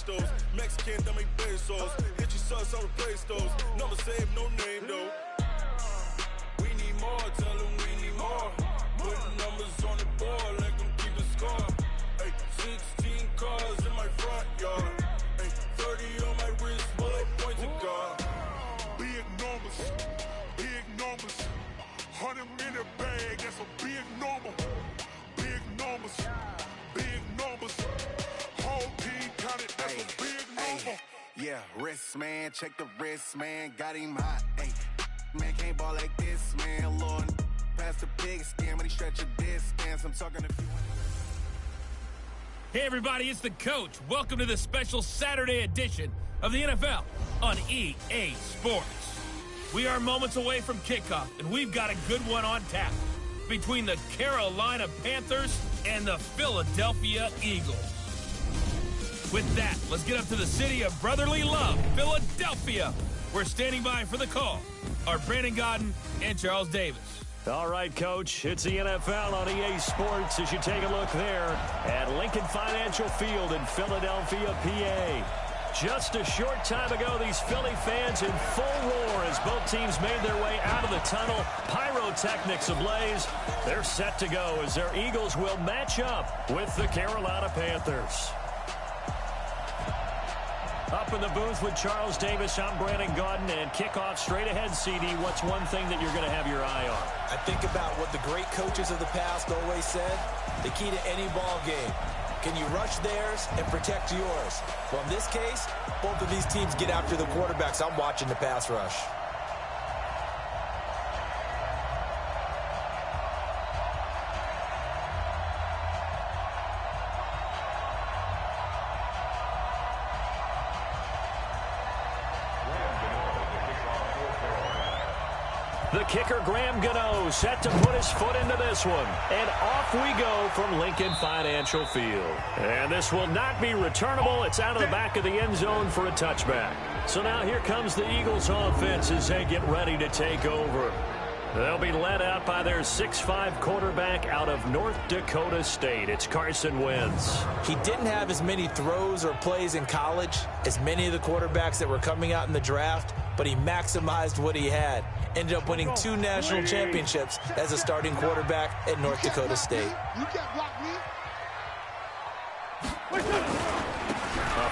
pesos. Mexican, dame pesos. Get your sauce, I'll replace those. Number save, no name though. We need more, tell them we need more. Putting numbers on the board, let them keep the score. Ay, 16 cars in my front yard. Ay, 30 on my wrist, bullet points to God. Big numbers, big numbers. 100 in the bag, that's a big number. Big numbers, big numbers. Whole team counted, that's a big number. Yeah, wrist man, check the wrist man, got him hot. Ay, man can't ball like this, man. Lord, past the big skin, but he stretch a distance. I'm talking to. Hey everybody, it's the coach. Welcome to the special Saturday edition of the NFL on EA Sports. We are moments away from kickoff, and we've got a good one on tap between the Carolina Panthers and the Philadelphia Eagles. With that, let's get up to the city of brotherly love, Philadelphia. We're standing by for the call are Brandon Godden and Charles Davis. All right, Coach, it's the NFL on EA Sports as you take a look there at Lincoln Financial Field in Philadelphia, PA. Just a short time ago, these Philly fans in full roar as both teams made their way out of the tunnel. Pyrotechnics ablaze. They're set to go as their Eagles will match up with the Carolina Panthers. Up in the booth with Charles Davis, I'm Brandon Godden, and kickoff straight ahead, CD. What's one thing that you're going to have your eye on? I think about what the great coaches of the past always said. The key to any ball game. Can you rush theirs and protect yours? Well, in this case, both of these teams get after the quarterbacks. I'm watching the pass rush. The kicker, Graham Gano, set to put his foot into this one. And off we go from Lincoln Financial Field. And this will not be returnable. It's out of the back of the end zone for a touchback. So now here comes the Eagles offense as they get ready to take over. They'll be led out by their 6'5" quarterback out of North Dakota State. It's Carson Wentz. He didn't have as many throws or plays in college as many of the quarterbacks that were coming out in the draft, but he maximized what he had. Ended up winning 2 national championships as a starting quarterback at North Dakota State. You can't block me.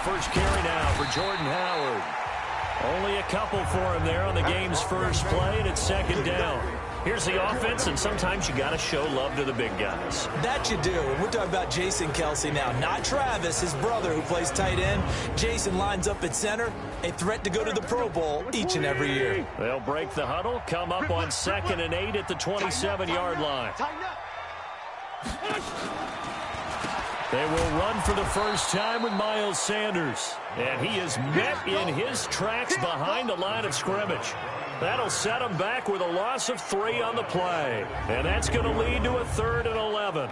First carry now for Jordan Howard. Only a couple for him there on the game's first play, and it's second down. Here's the offense, and sometimes you got to show love to the big guys. That you do. And we're talking about Jason Kelsey now, not Travis, his brother who plays tight end. Jason lines up at center, a threat to go to the Pro Bowl each and every year. They'll break the huddle, come up on 2nd and 8 at the 27-yard line. They will run for the first time with Miles Sanders. And he is met in his tracks behind the line of scrimmage. That'll set him back with a loss of 3 on the play. And that's going to lead to a 3rd and 11.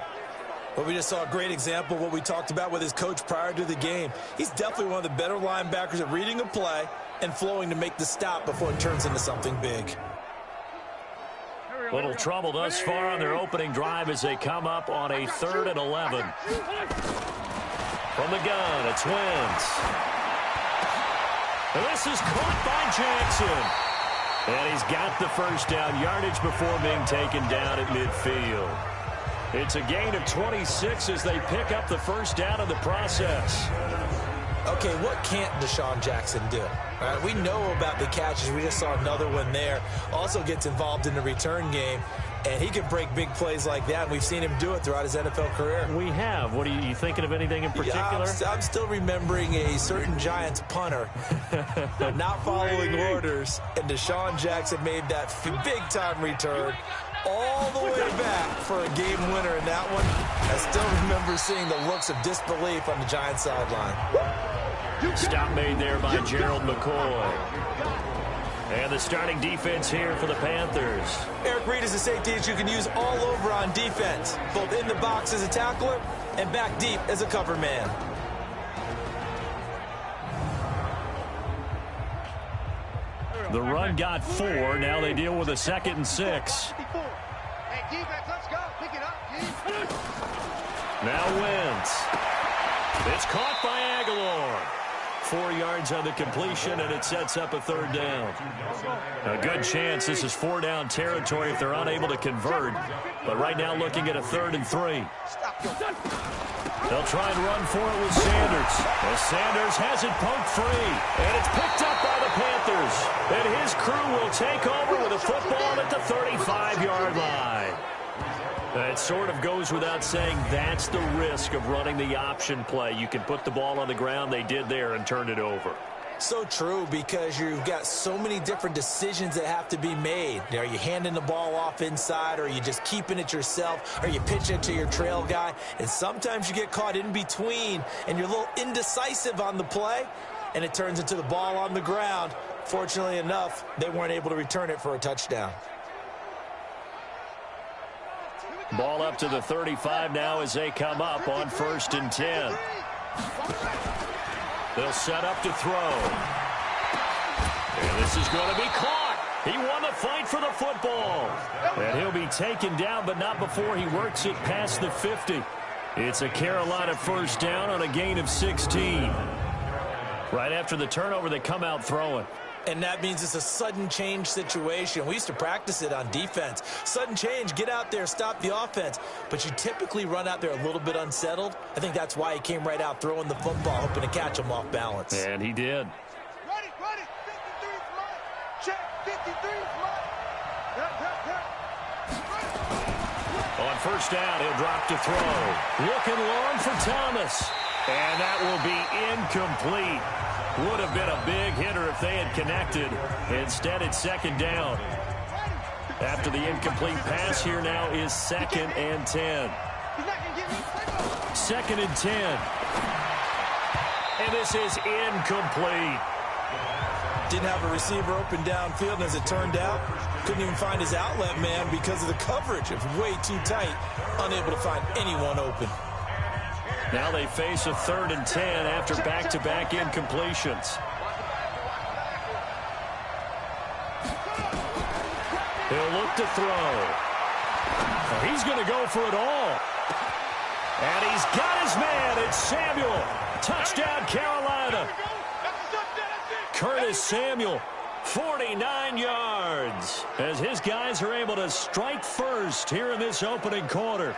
Well, we just saw a great example of what we talked about with his coach prior to the game. He's definitely one of the better linebackers at reading a play and flowing to make the stop before it turns into something big. Little trouble thus far on their opening drive as they come up on a 3rd and 11. From the gun, it's Wentz. And this is caught by Jackson. And he's got the first down yardage before being taken down at midfield. It's a gain of 26 as they pick up the first down in the process. Okay, what can't Deshaun Jackson do? All right, we know about the catches. We just saw another one there. Also gets involved in the return game, and he can break big plays like that. And we've seen him do it throughout his NFL career. We have. What are you thinking of anything in particular? Yeah, I'm still remembering a certain Giants punter not following orders, and Deshaun Jackson made that big-time return all the way back for a game winner in that one. I still remember seeing the looks of disbelief on the Giants sideline. Stop made there by Gerald McCoy. And the starting defense here for the Panthers. Eric Reid is a safety that you can use all over on defense, both in the box as a tackler and back deep as a cover man. The run got 4. Now they deal with a 2nd and 6. Now Wentz. It's caught by Aguilar. 4 yards on the completion, and it sets up a third down. A good chance this is 4-down territory if they're unable to convert. But right now looking at a 3rd and 3. They'll try and run for it with Sanders. As Sanders has it poked free. And it's picked up by the Panthers. And his crew will take over with a football at the 35-yard line. It sort of goes without saying that's the risk of running the option play. You can put the ball on the ground. They did there and turned it over. So true, because you've got so many different decisions that have to be made. Are you handing the ball off inside, or are you just keeping it yourself? Are you pitching it to your trail guy? And sometimes you get caught in between, and you're a little indecisive on the play, and it turns into the ball on the ground. Fortunately enough, they weren't able to return it for a touchdown. Ball up to the 35 now as they come up on 1st and 10. They'll set up to throw. And this is going to be caught. He won the fight for the football. And he'll be taken down, but not before he works it past the 50. It's a Carolina 1st down on a gain of 16. Right after the turnover, they come out throwing. And that means it's a sudden change situation. We used to practice it on defense. Sudden change, get out there, stop the offense. But you typically run out there a little bit unsettled. I think that's why he came right out throwing the football, hoping to catch him off balance. And he did. Ready, 53 is mine. Check, 53 is mine. On 1st down, he'll drop to throw. Looking long for Thomas. And that will be incomplete. Would have been a big hitter if they had connected. Instead, it's 2nd down. After the incomplete pass, here now is 2nd and 10. 2nd and 10. And this is incomplete. Didn't have a receiver open downfield, and as it turned out, couldn't even find his outlet man because of the coverage. It was way too tight, unable to find anyone open. Now they face a 3rd and 10 after back-to-back incompletions. He'll look to throw. He's going to go for it all. And he's got his man. It's Samuel. Touchdown, Carolina. Curtis Samuel, 49 yards, as his guys are able to strike first here in this opening quarter.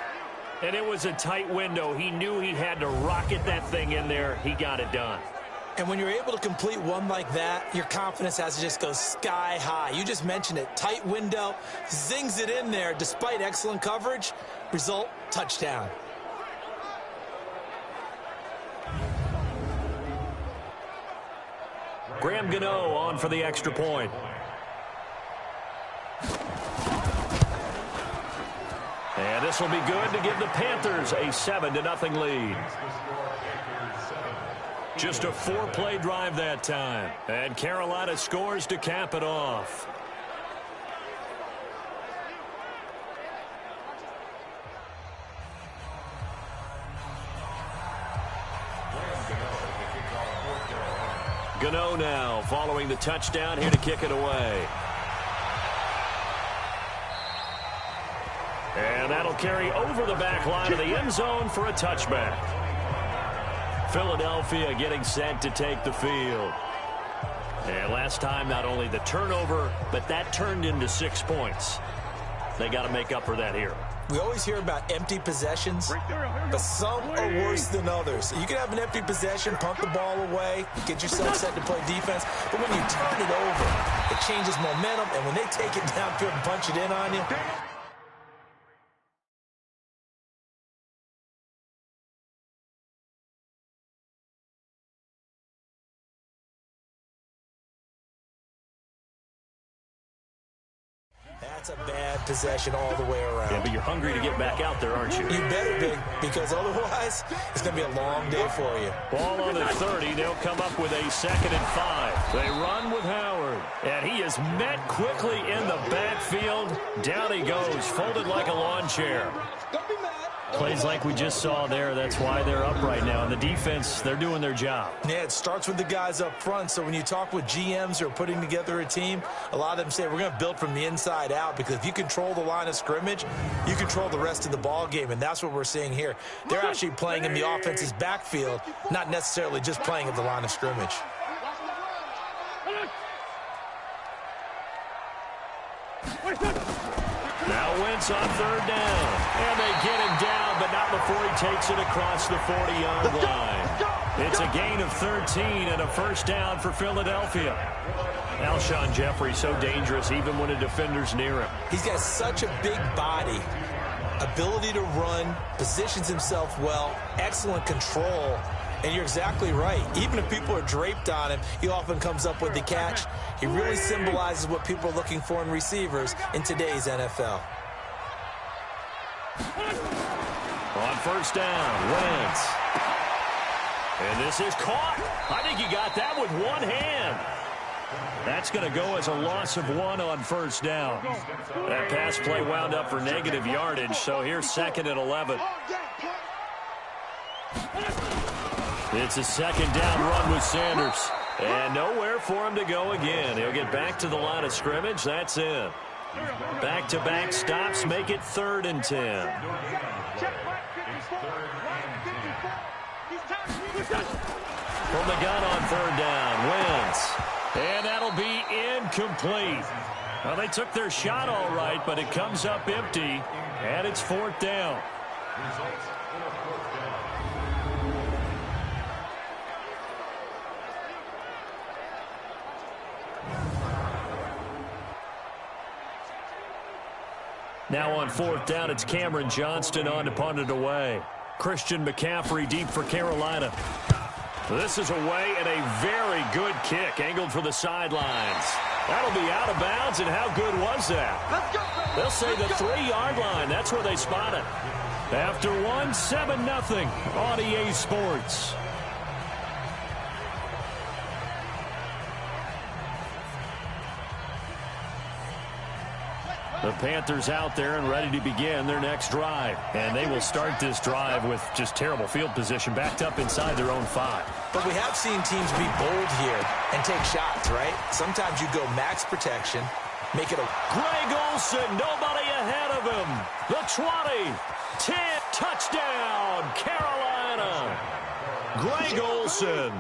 And it was a tight window. He knew he had to rocket that thing in there. He got it done. And when you're able to complete one like that, your confidence has to just go sky high. You just mentioned it. Tight window, zings it in there despite excellent coverage. Result, touchdown. Graham Gano on for the extra point. And this will be good to give the Panthers a 7-0 lead. Just a 4-play drive that time. And Carolina scores to cap it off. Gano now following the touchdown here to kick it away. And that'll carry over the back line of the end zone for a touchback. Philadelphia getting set to take the field. And last time, not only the turnover, but that turned into 6 points. They got to make up for that here. We always hear about empty possessions, but some are worse than others. You can have an empty possession, pump the ball away, get yourself set to play defense, but when you turn it over, it changes momentum, and when they take it downfield and punch it in on you, that's a bad possession all the way around. Yeah, but you're hungry to get back out there, aren't you? You better be, because otherwise it's going to be a long day for you. Ball on the 30. They'll come up with a 2nd and 5. They run with Howard. And he is met quickly in the backfield. Down he goes, folded like a lawn chair. Plays like we just saw there, that's why they're up right now. And the defense, they're doing their job. Yeah, it starts with the guys up front. So when you talk with GMs who are putting together a team, a lot of them say we're going to build from the inside out, because if you control the line of scrimmage, you control the rest of the ball game, and that's what we're seeing here. They're actually playing in the offense's backfield, not necessarily just playing at the line of scrimmage. Now Wentz on third down. And they get him down, but not before he takes it across the 40-yard line. It's a gain of 13 and a first down for Philadelphia. Alshon Jeffrey so dangerous even when a defender's near him. He's got such a big body, ability to run, positions himself well, excellent control. And you're exactly right. Even if people are draped on him, he often comes up with the catch. He really symbolizes what people are looking for in receivers in today's NFL. On first down, Wentz. And this is caught. I think he got that with one hand. That's going to go as a loss of 1 on first down. That pass play wound up for negative yardage, so here's 2nd and 11. It's a second down run with Sanders. And nowhere for him to go again. He'll get back to the line of scrimmage. That's in. Back-to-back stops make it 3rd and 10. From the gun on 3rd down, Wentz. And that'll be incomplete. Well, they took their shot all right, but it comes up empty, and it's 4th down. Now on 4th down, it's Cameron Johnston on to punt it away. Christian McCaffrey deep for Carolina. This is away and a very good kick angled for the sidelines. That'll be out of bounds, and how good was that? They'll say the 3-yard line. That's where they spot it. After 1, 7-0 on EA Sports. The Panthers out there and ready to begin their next drive. And they will start this drive with just terrible field position, backed up inside their own 5. But we have seen teams be bold here and take shots, right? Sometimes you go max protection, make it a... Greg Olsen, nobody ahead of him. The 20, 10, touchdown, Carolina. Greg Olsen,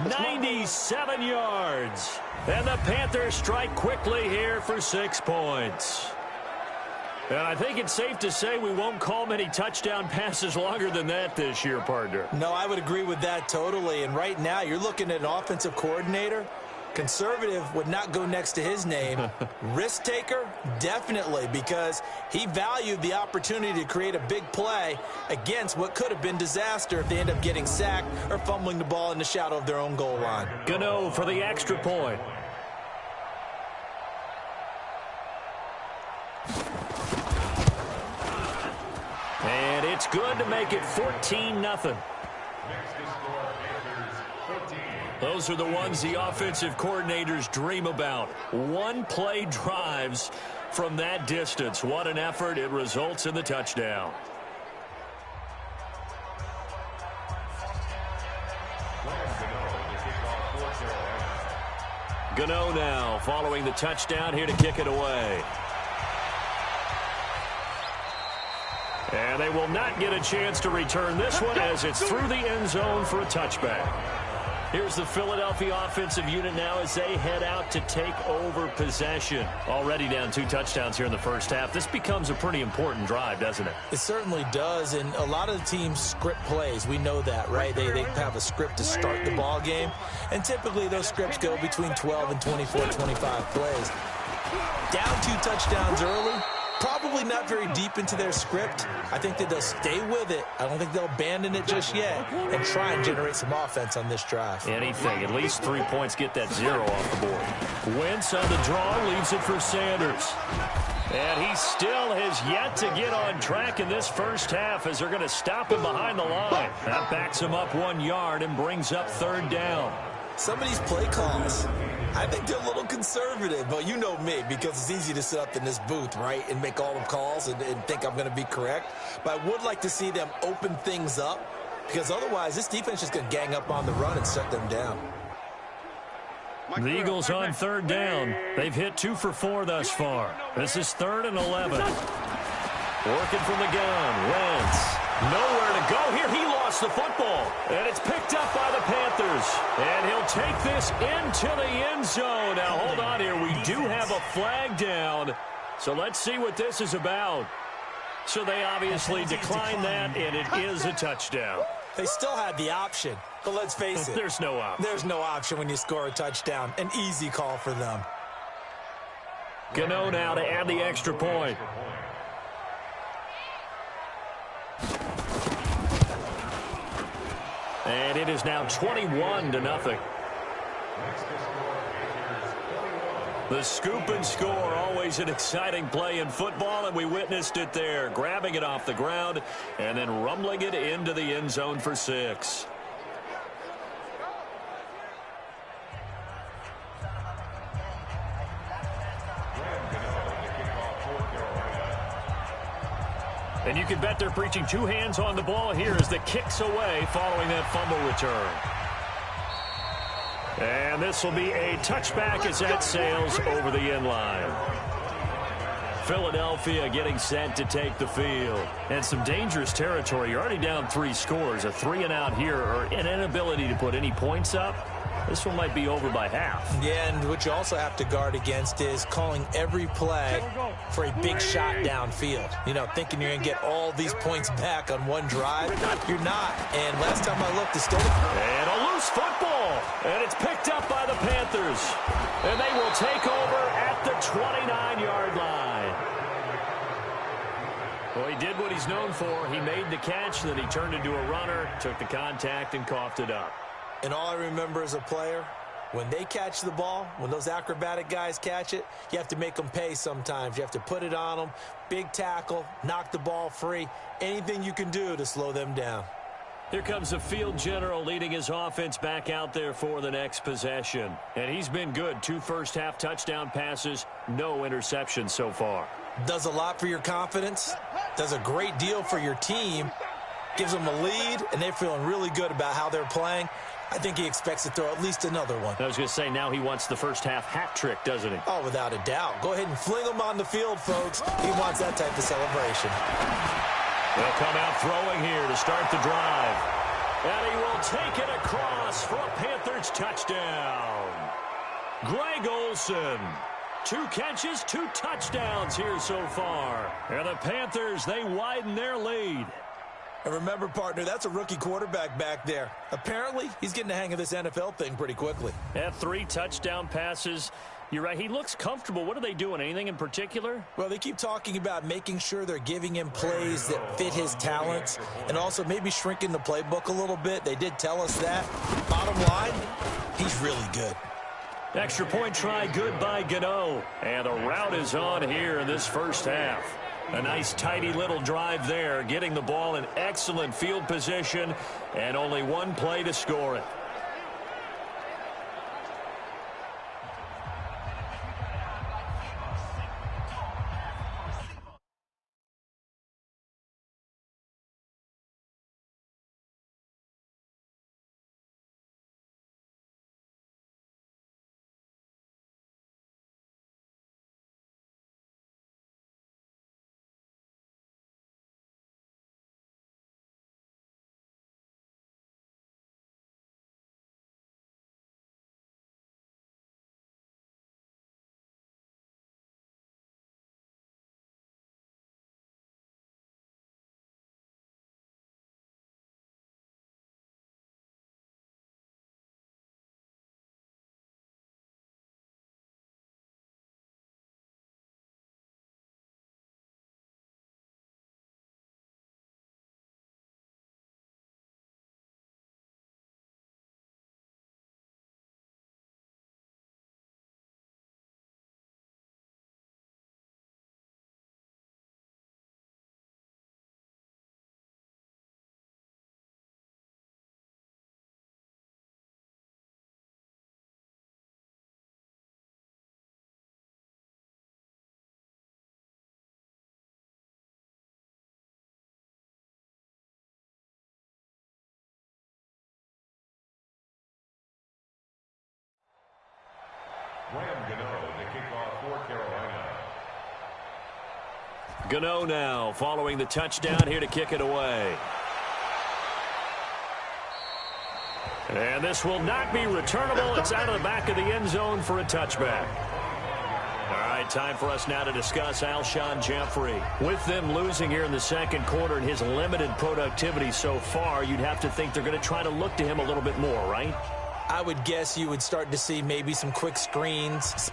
97 yards. And the Panthers strike quickly here for 6 points. And I think it's safe to say we won't call many touchdown passes longer than that this year, partner. No, I would agree with that totally. And right now, you're looking at an offensive coordinator. Conservative would not go next to his name. Risk taker, definitely, because he valued the opportunity to create a big play against what could have been disaster if they end up getting sacked or fumbling the ball in the shadow of their own goal line. Gano for the extra point. And it's good to make it 14-0. Those are the ones the offensive coordinators dream about. One-play drives from that distance. What an effort. It results in the touchdown. Gano now following the touchdown here to kick it away. And they will not get a chance to return this one as it's through the end zone for a touchback. Here's the Philadelphia offensive unit now as they head out to take over possession. Already down 2 touchdowns here in the first half. This becomes a pretty important drive, doesn't it? It certainly does, and a lot of the teams script plays. We know that, right? They have a script to start the ball game, and typically those scripts go between 12 and 24, 25 plays. Down 2 touchdowns early. Probably not very deep into their script. I think that they'll stay with it. I don't think they'll abandon it just yet and try and generate some offense on this drive. Anything. At least 3 points. Get that 0 off the board. Wentz on the draw. Leaves it for Sanders. And he still has yet to get on track in this first half as they're going to stop him behind the line. That backs him up 1 yard and brings up 3rd down. Some of these play calls, I think they're a little conservative, but you know me, because it's easy to sit up in this booth, right, and make all the calls and think I'm going to be correct. But I would like to see them open things up, because otherwise this defense is going to gang up on the run and shut them down. The Eagles on third down. They've hit 2 for 4 thus far. This is 3rd and 11. Working from the gun. Wentz. Nowhere to go here. He lost the football. And it's picked up by the Panthers. And he'll take this into the end zone. Now, hold on here. We do have a flag down. So let's see what this is about. So they obviously declined that, and it is a touchdown. They still had the option, but let's face it. There's no option. There's no option when you score a touchdown. An easy call for them. Gano now to add the extra point. And it is now 21-0. The scoop and score, always an exciting play in football, and we witnessed it there, grabbing it off the ground and then rumbling it into the end zone for 6. And you can bet they're preaching 2 hands on the ball here as the kick's away following that fumble return. And this will be a touchback as that sails over the end line. Philadelphia getting set to take the field. And some dangerous territory. You're already down 3 scores. A 3-and-out here, or an inability to put any points up. This one might be over by half. Yeah, and what you also have to guard against is calling every play for a big shot downfield. You know, thinking you're going to get all these points back on one drive. You're not. And last time I looked, instead of... And a loose football. And it's picked up by the Panthers. And they will take over at the 29-yard line. Well, he did what he's known for. He made the catch, then he turned into a runner, took the contact, and coughed it up. And all I remember as a player, when they catch the ball, when those acrobatic guys catch it, you have to make them pay sometimes. You have to put it on them, big tackle, knock the ball free, anything you can do to slow them down. Here comes the field general leading his offense back out there for the next possession. And he's been good. 2 first-half touchdown passes, no interceptions so far. Does a lot for your confidence, does a great deal for your team, gives them a lead, and they're feeling really good about how they're playing. I think he expects to throw at least another one. I was going to say, now he wants the first-half hat trick, doesn't he? Oh, without a doubt. Go ahead and fling him on the field, folks. He wants that type of celebration. They'll come out throwing here to start the drive. And he will take it across for a Panthers touchdown. Greg Olsen. 2 catches, 2 touchdowns here so far. And the Panthers, they widen their lead. And remember, partner, that's a rookie quarterback back there. Apparently, he's getting the hang of this NFL thing pretty quickly. At 3 touchdown passes. You're right. He looks comfortable. What are they doing? Anything in particular? Well, they keep talking about making sure they're giving him plays that fit his talents and also maybe shrinking the playbook a little bit. They did tell us that. Bottom line, he's really good. Extra point try good by Gano. And the route is on here in this first half. A nice, tidy little drive there, getting the ball in excellent field position, and only 1 play to score it. Gano now following the touchdown here to kick it away. And this will not be returnable. It's out of the back of the end zone for a touchback. All right, time for us now to discuss Alshon Jeffrey. With them losing here in the second quarter and his limited productivity so far, you'd have to think they're going to try to look to him a little bit more, right? I would guess you would start to see maybe some quick screens.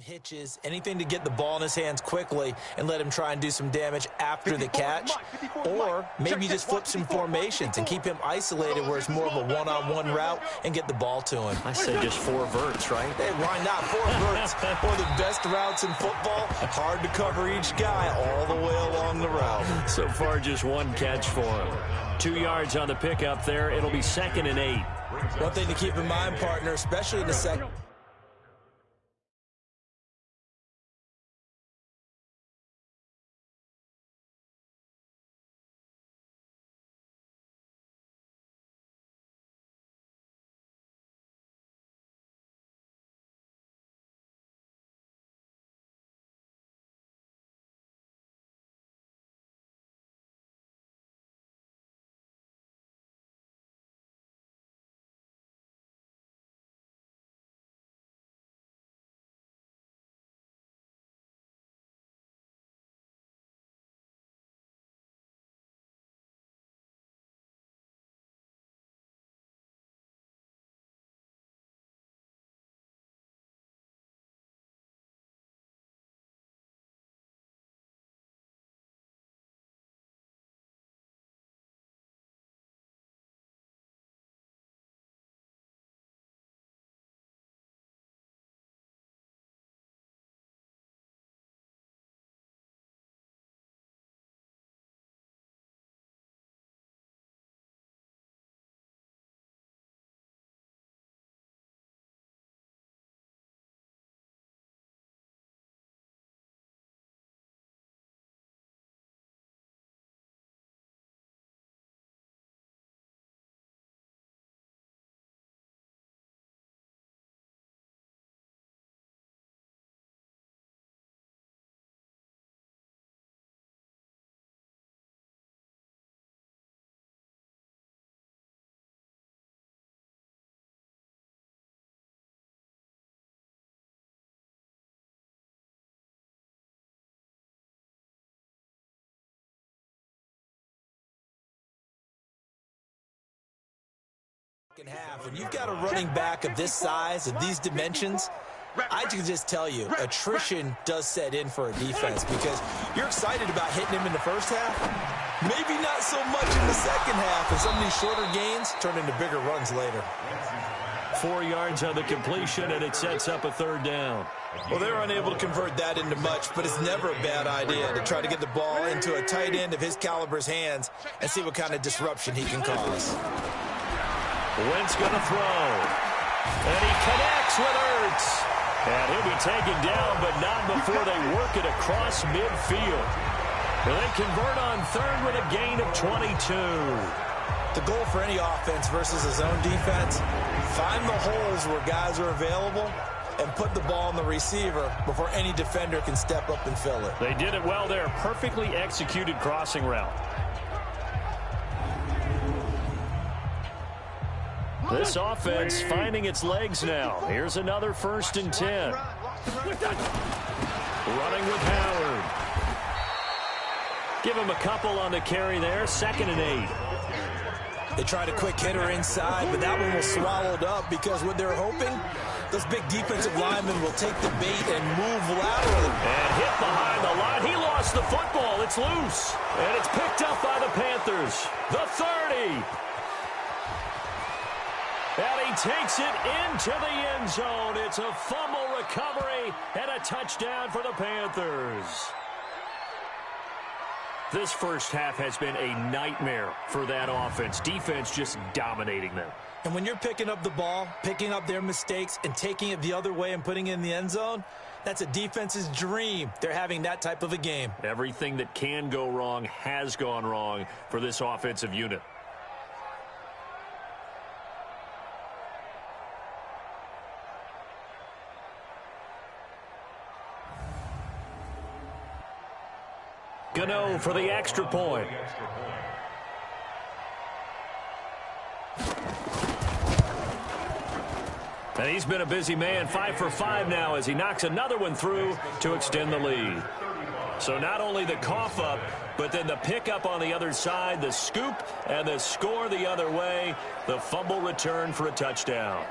Hitches, anything to get the ball in his hands quickly and let him try and do some damage after the catch. Or maybe just flip some formations and keep him isolated where it's more of a one-on-one route and get the ball to him. I say just 4 verts, right? Hey, why not? 4 verts. One of the best routes in football. Hard to cover each guy all the way along the route. So far, just 1 catch for him. 2 yards on the pickup there. It'll be 2nd and 8. One thing to keep in mind, partner, especially in the second. Half, and you've got a running back of this size, of these dimensions, I can just tell you, attrition does set in for a defense because you're excited about hitting him in the first half, maybe not so much in the second half, and some of these shorter gains turn into bigger runs later. 4 yards on the completion, and it sets up a 3rd down. Well, they were unable to convert that into much, but it's never a bad idea to try to get the ball into a tight end of his caliber's hands and see what kind of disruption he can cause. Wentz going to throw. And he connects with Ertz. And he'll be taken down, but not before they work it across midfield. And they convert on 3rd with a gain of 22. The goal for any offense versus a zone defense, find the holes where guys are available and put the ball on the receiver before any defender can step up and fill it. They did it well there. Perfectly executed crossing route. This offense finding its legs now. Here's another 1st and 10. Running with Howard. Give him a couple on the carry there. 2nd and 8. They tried a quick hitter inside, but that one was swallowed up because what they're hoping, those big defensive linemen will take the bait and move laterally. And hit behind the line. He lost the football. It's loose. And it's picked up by the Panthers. The 30. And he takes it into the end zone. It's a fumble recovery and a touchdown for the Panthers. This first half has been a nightmare for that offense. Defense just dominating them. And when you're picking up the ball, picking up their mistakes, and taking it the other way and putting it in the end zone, that's a defense's dream. They're having that type of a game. Everything that can go wrong has gone wrong for this offensive unit. Gano for the extra point. And he's been a busy man, 5 for 5 now as he knocks another one through to extend the lead. So not only the cough up, but then the pickup on the other side, the scoop, and the score the other way. The fumble return for a touchdown.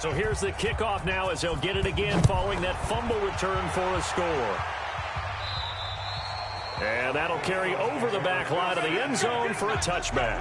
So here's the kickoff now as they'll get it again following that fumble return for a score. And that'll carry over the back line of the end zone for a touchback.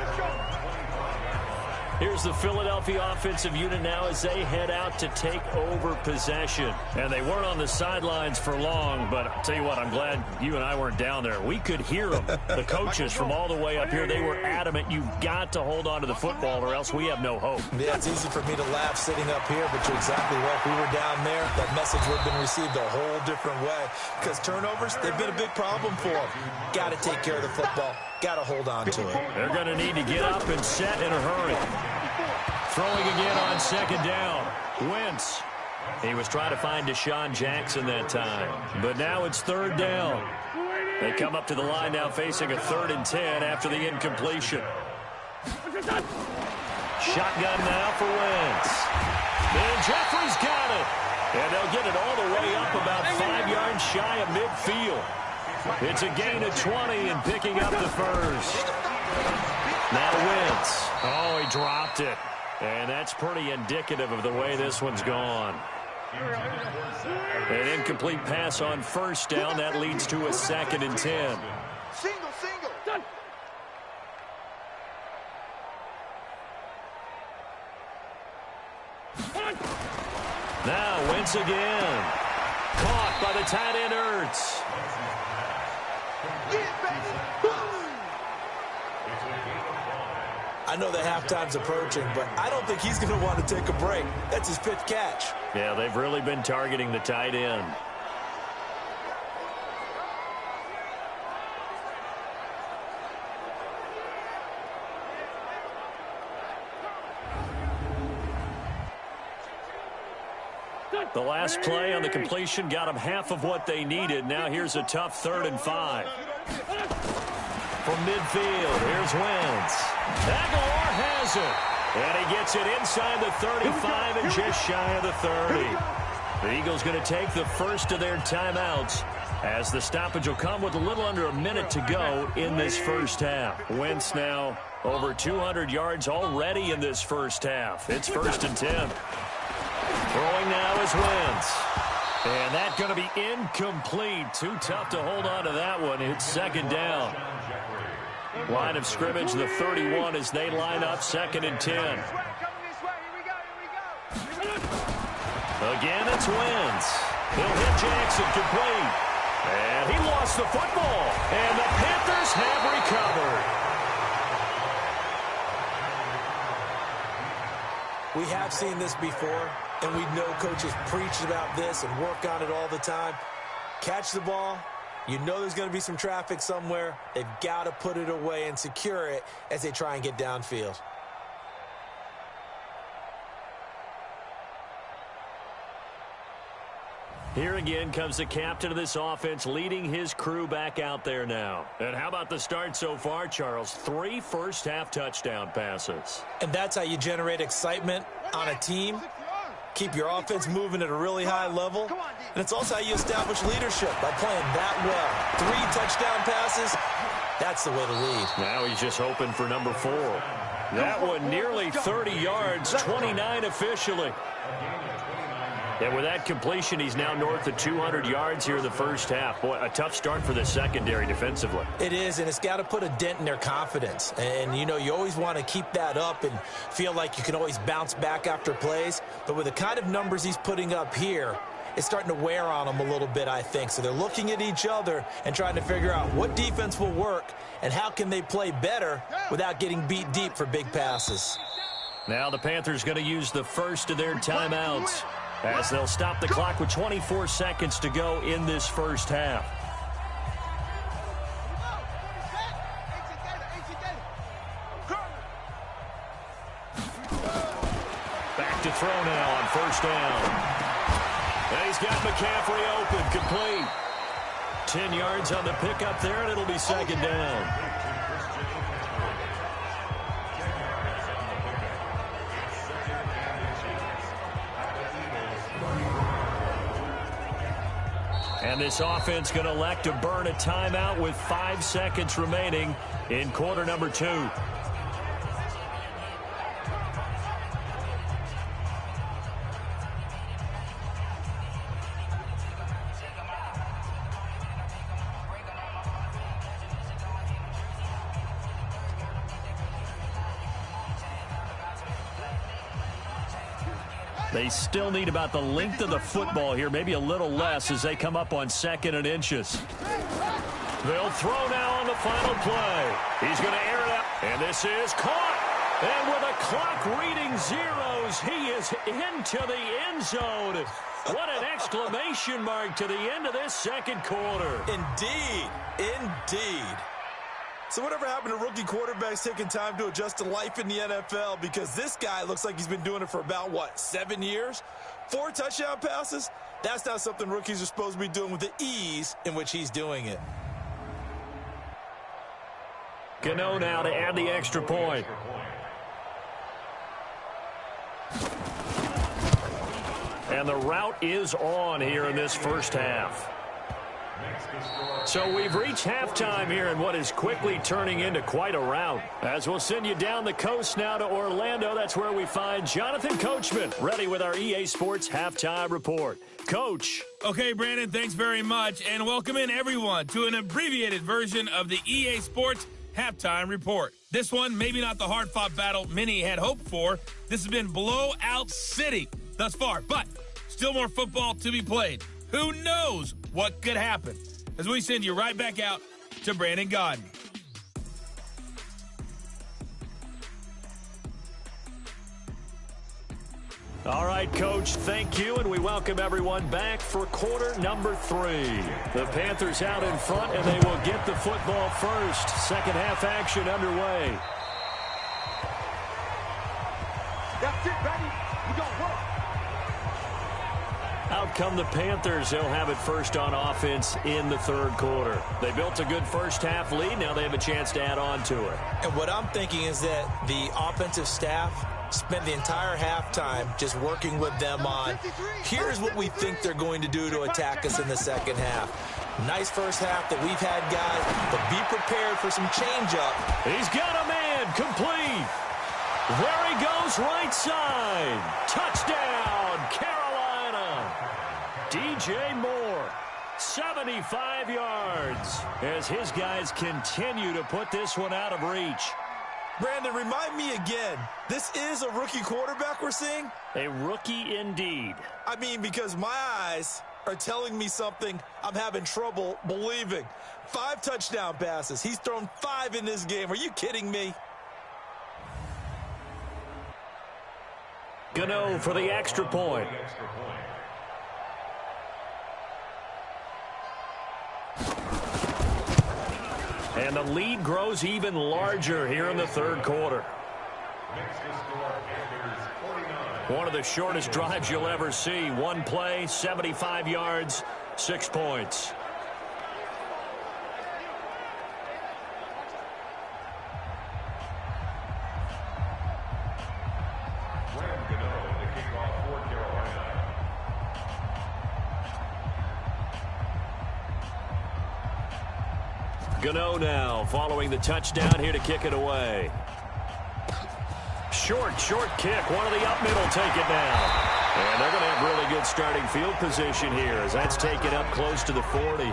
Here's the Philadelphia offensive unit now as they head out to take over possession. And they weren't on the sidelines for long, but I'll tell you what, I'm glad you and I weren't down there. We could hear them. The coaches from all the way up here, they were adamant, you've got to hold on to the football or else we have no hope. Yeah, it's easy for me to laugh sitting up here, but you're exactly right. If we were down there, that message would have been received a whole different way. Because turnovers, they've been a big problem for them. Got to take care of the football. Got to hold on to it. They're going to need to get up and set in a hurry. Throwing again on 2nd down. Wentz. He was trying to find Deshaun Jackson that time. But now it's 3rd down. They come up to the line now facing a 3rd and 10 after the incompletion. Shotgun now for Wentz. And Jeffrey's got it. And they'll get it all the way up about 5 yards shy of midfield. It's a gain of 20 and picking up the first. Now Wentz. Oh, he dropped it. And that's pretty indicative of the way this one's gone. An incomplete pass on 1st down. That leads to a 2nd and 10. Single. Done. Now Wentz again. Caught by the tight end Ertz. I know that halftime's approaching, but I don't think he's going to want to take a break. That's his 5th catch. Yeah, they've really been targeting the tight end. The last play on the completion got them half of what they needed. Now here's a tough 3rd and 5. From midfield, here's Wentz. Aguilar has it. And he gets it inside the 35 and just shy of the 30. The Eagles going to take the first of their timeouts as the stoppage will come with a little under a minute to go in this first half. Wentz now over 200 yards already in this first half. It's 1st and 10. Throwing now is Wentz. And that's going to be incomplete. Too tough to hold on to that one. It's 2nd down. Line of scrimmage, the 31 as they line up 2nd and 10. Again, it's Wentz. He'll hit Jackson complete. And he lost the football. And the Panthers have recovered. We have seen this before, and we know coaches preach about this and work on it all the time. Catch the ball. You know there's going to be some traffic somewhere. They've got to put it away and secure it as they try and get downfield. Here again comes the captain of this offense, leading his crew back out there now. And how about the start so far, Charles? 3 first-half touchdown passes. And that's how you generate excitement on a team. Keep your offense moving at a really high level. And it's also how you establish leadership by playing that well. 3 touchdown passes, that's the way to lead. Now he's just hoping for number 4. That one nearly 30 yards, 29 officially. And with that completion, he's now north of 200 yards here in the first half. Boy, a tough start for the secondary defensively. It is, and it's got to put a dent in their confidence. And, you know, you always want to keep that up and feel like you can always bounce back after plays. But with the kind of numbers he's putting up here, it's starting to wear on them a little bit, I think. So they're looking at each other and trying to figure out what defense will work and how can they play better without getting beat deep for big passes. Now the Panthers going to use the first of their timeouts, as they'll stop the clock with 24 seconds to go in this first half. Back to throw now on first down. And he's got McCaffrey open, complete. 10 yards on the pickup there, and it'll be second down. And this offense going to elect to burn a timeout with 5 seconds remaining in quarter number 2. They still need about the length of the football here, maybe a little less as they come up on 2nd and inches. They'll throw now on the final play. He's going to air it out, and this is caught. And with a clock reading zeros, he is into the end zone. What an exclamation mark to the end of this second quarter. Indeed, indeed. So whatever happened to rookie quarterbacks taking time to adjust to life in the NFL? Because this guy looks like he's been doing it for about, 7 years? 4 touchdown passes? That's not something rookies are supposed to be doing with the ease in which he's doing it. Gano now to add the extra point. And the route is on here in this first half. So we've reached halftime here in what is quickly turning into quite a rout. As we'll send you down the coast now to Orlando, that's where we find Jonathan Coachman, ready with our EA Sports Halftime Report. Coach. Okay, Brandon, thanks very much. And welcome in, everyone, to an abbreviated version of the EA Sports Halftime Report. This one, maybe not the hard-fought battle many had hoped for. This has been blowout city thus far, but still more football to be played. Who knows what could happen? As we send you right back out to Brandon Godden. All right, Coach, thank you, and we welcome everyone back for quarter number 3. The Panthers out in front, and they will get the football first. Second half action underway. That's it, baby. We gonna work. Out come the Panthers. They'll have it first on offense in the third quarter. They built a good first half lead. Now they have a chance to add on to it. And what I'm thinking is that the offensive staff spent the entire halftime just working with them on, here's what we think they're going to do to attack us in the second half. Nice first half that we've had, guys, but be prepared for some change-up. He's got a man, complete. There he goes, right side. Touchdown, Carolina. DJ Moore, 75 yards, as his guys continue to put this one out of reach. Brandon, remind me again, this is a rookie quarterback we're seeing? A rookie indeed. I mean, because my eyes are telling me something I'm having trouble believing. 5 touchdown passes. He's thrown 5 in this game. Are you kidding me? Gano for the extra point. And the lead grows even larger here in the third quarter. One of the shortest drives you'll ever see. One play, 75 yards, 6 points. Gano now following the touchdown here to kick it away. Short kick. One of the up middle take it down. And they're going to have really good starting field position here as that's taken up close to the 40.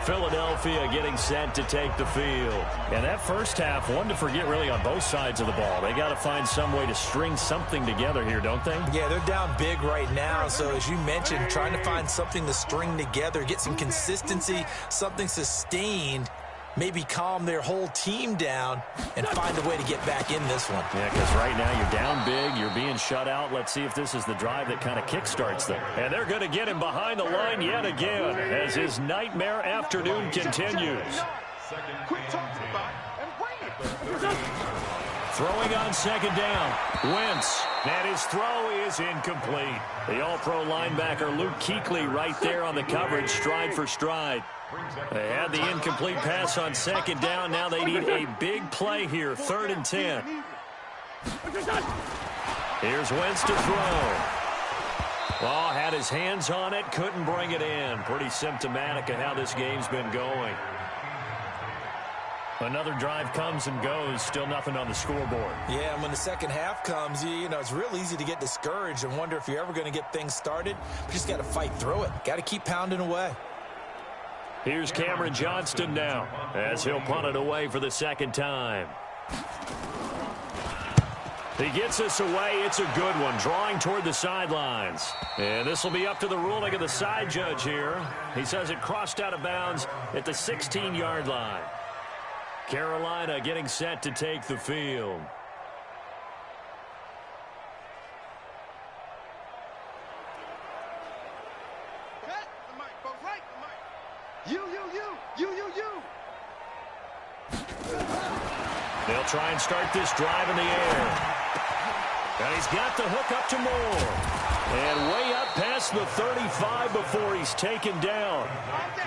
Philadelphia getting set to take the field. And that first half, one to forget really on both sides of the ball. They got to find some way to string something together here, don't they? Yeah, they're down big right now. So as you mentioned, trying to find something to string together, get some consistency, something sustained, maybe calm their whole team down and find a way to get back in this one. Yeah, because right now you're down big, you're being shut out. Let's see if this is the drive that kind of kickstarts them. And they're going to get him behind the line yet again as his nightmare afternoon continues. Throwing on second down. Wentz. And his throw is incomplete. The all-pro linebacker Luke Kuechly right there on the coverage, stride for stride. They had the incomplete pass on second down. Now they need a big play here, 3rd and 10. Here's Wentz to throw. Oh, had his hands on it, couldn't bring it in. Pretty symptomatic of how this game's been going. Another drive comes and goes, still nothing on the scoreboard. Yeah, and when the second half comes, you know, it's real easy to get discouraged and wonder if you're ever going to get things started. You just got to fight through it. Got to keep pounding away. Here's Cameron Johnston now as he'll punt it away for the second time. He gets us away. It's a good one, drawing toward the sidelines. And this will be up to the ruling of the side judge here. He says it crossed out of bounds at the 16-yard line. Carolina getting set to take the field. They'll try and start this drive in the air. And he's got the hook up to Moore. And way up past the 35 before he's taken down.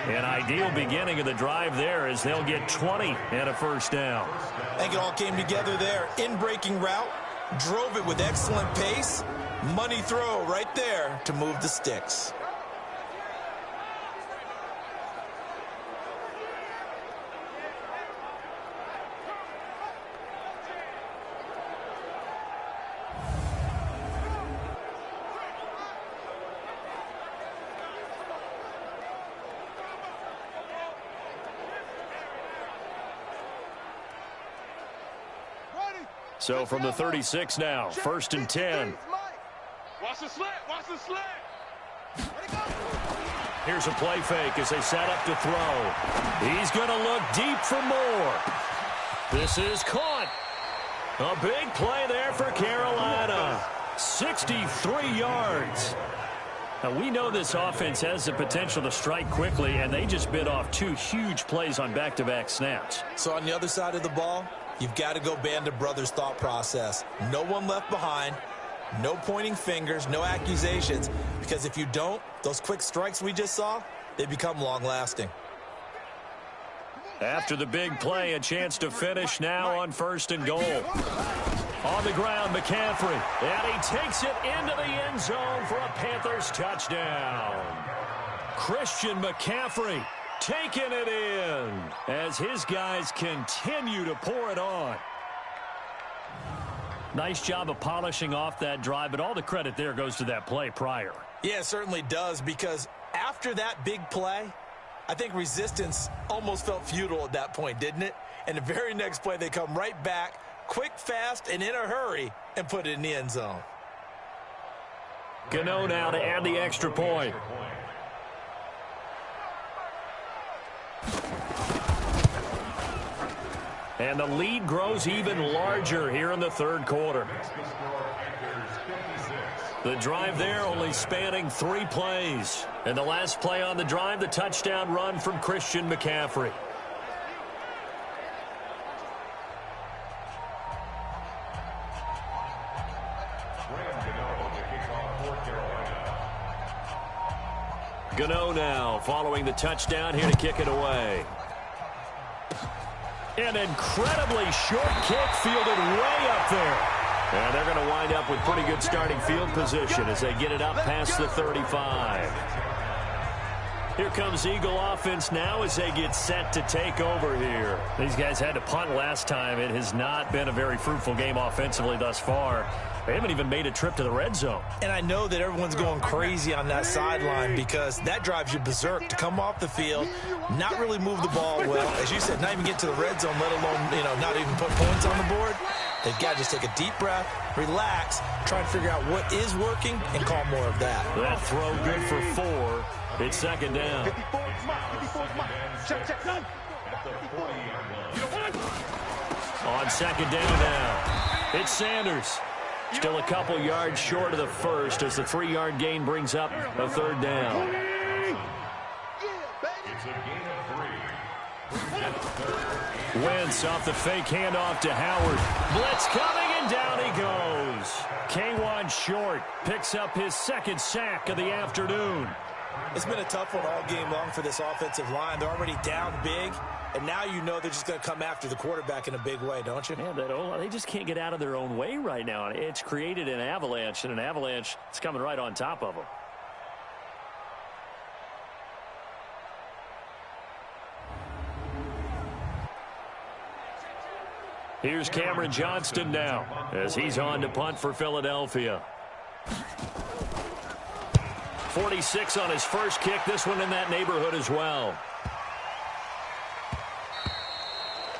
An ideal beginning of the drive there as they'll get 20 and a first down. I think it all came together there. In-breaking route, drove it with excellent pace. Money throw right there to move the sticks. So from the 36 now, 1st and 10. Watch the slant. Watch the slant. Here's a play fake as they set up to throw. He's going to look deep for Moore. This is caught. A big play there for Carolina. 63 yards. Now, we know this offense has the potential to strike quickly, and they just bit off 2 huge plays on back-to-back snaps. So on the other side of the ball, you've got to go Band of Brothers thought process. No one left behind. No pointing fingers, no accusations. Because if you don't, those quick strikes we just saw, they become long-lasting. After the big play, a chance to finish now on 1st and goal. On the ground, McCaffrey. And he takes it into the end zone for a Panthers touchdown. Christian McCaffrey taking it in as his guys continue to pour it on. Nice job of polishing off that drive, but all the credit there goes to that play prior. Yeah, it certainly does, because after that big play, I think resistance almost felt futile at that point, didn't it? And the very next play, they come right back, quick, fast, and in a hurry, and put it in the end zone. Gano now to add the extra point. And the lead grows even larger here in the third quarter. The drive there only spanning 3 plays. And the last play on the drive, the touchdown run from Christian McCaffrey. Gano now following the touchdown here to kick it away. An incredibly short kick fielded way up there. And they're going to wind up with pretty good starting field position as they get it up past the 35. Here comes Eagle offense now as they get set to take over here. These guys had to punt last time. It has not been a very fruitful game offensively thus far. They haven't even made a trip to the red zone. And I know that everyone's going crazy on that sideline because that drives you berserk to come off the field, not really move the ball well. As you said, not even get to the red zone, let alone, not even put points on the board. They've got to just take a deep breath, relax, try and figure out what is working, and call more of that. That throw good for 4. It's second down. On second down now, it's Sanders. Still a couple yards short of the first as the 3-yard gain brings up a third down. Wentz off the fake handoff to Howard. Blitz coming, and down he goes. K1 Short picks up his second sack of the afternoon. It's been a tough one all game long for this offensive line. They're already down big, and now you know they're just going to come after the quarterback in a big way, don't you? Yeah, they just can't get out of their own way right now. It's created an avalanche, and an avalanche is coming right on top of them. Here's Cameron Johnston now as he's on to punt for Philadelphia. 46 on his first kick. This one in that neighborhood as well.